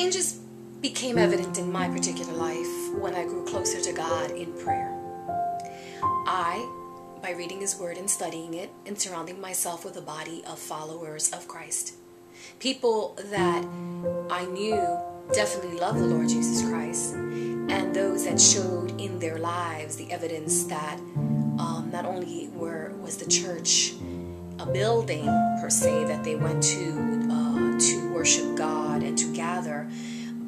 Changes became evident in my particular life when I grew closer to God in prayer. By reading His Word and studying it and surrounding myself with a body of followers of Christ. People that I knew definitely loved the Lord Jesus Christ, and those that showed in their lives the evidence that not only was the church a building per se that they went to worship God and to gather,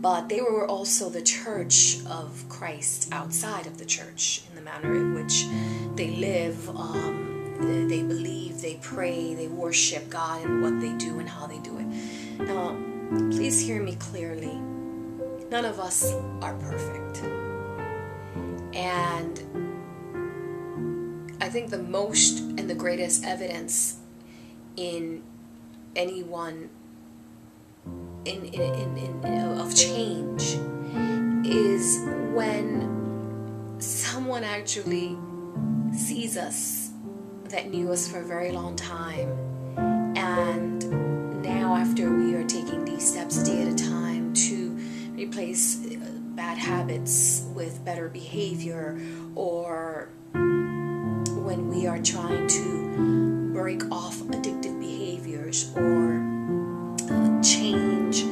but they were also the church of Christ outside of the church, in the manner in which they live, they believe, they pray, they worship God in what they do and how they do it. Now, please hear me clearly. None of us are perfect. And I think the most and the greatest evidence in anyone of change is when someone actually sees us that knew us for a very long time, and now after we are taking these steps a day at a time to replace bad habits with better behavior, or when we are trying to break off addictive behaviors or change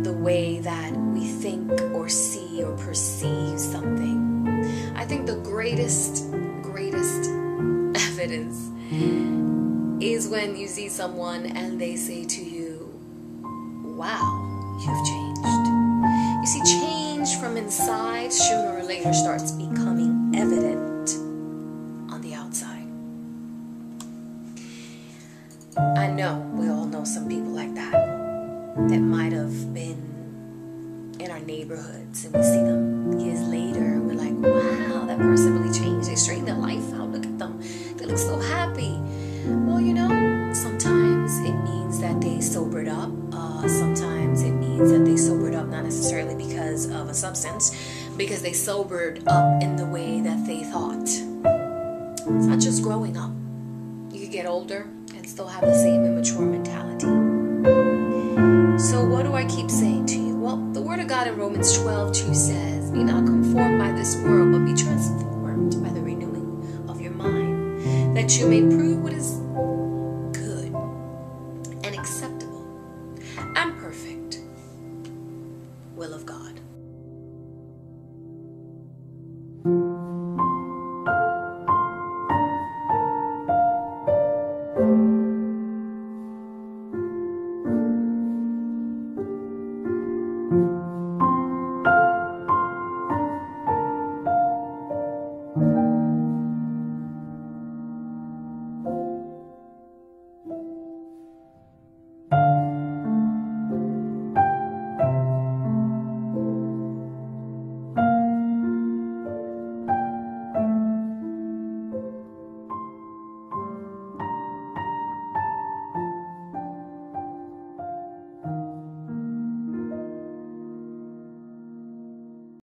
the way that we think or see or perceive something. I think the greatest evidence is when you see someone and they say to you, wow, you've changed. You see, change from inside sooner or later starts becoming evident on the outside. I know we all know some people like that might have been in our neighborhoods, and we see them years later and we're like, wow, that person really changed. They straightened their life out. Look at them. They look so happy. Well, you know, sometimes it means that they sobered up. Sometimes it means that they sobered up not necessarily because of a substance, because they sobered up in the way that they thought. It's not just growing up. You could get older and still have the same immature mentality. So what do I keep saying to you? Well, the Word of God in Romans 12:2 says, be not conformed by this world, but be transformed by the renewing of your mind, that you may prove what is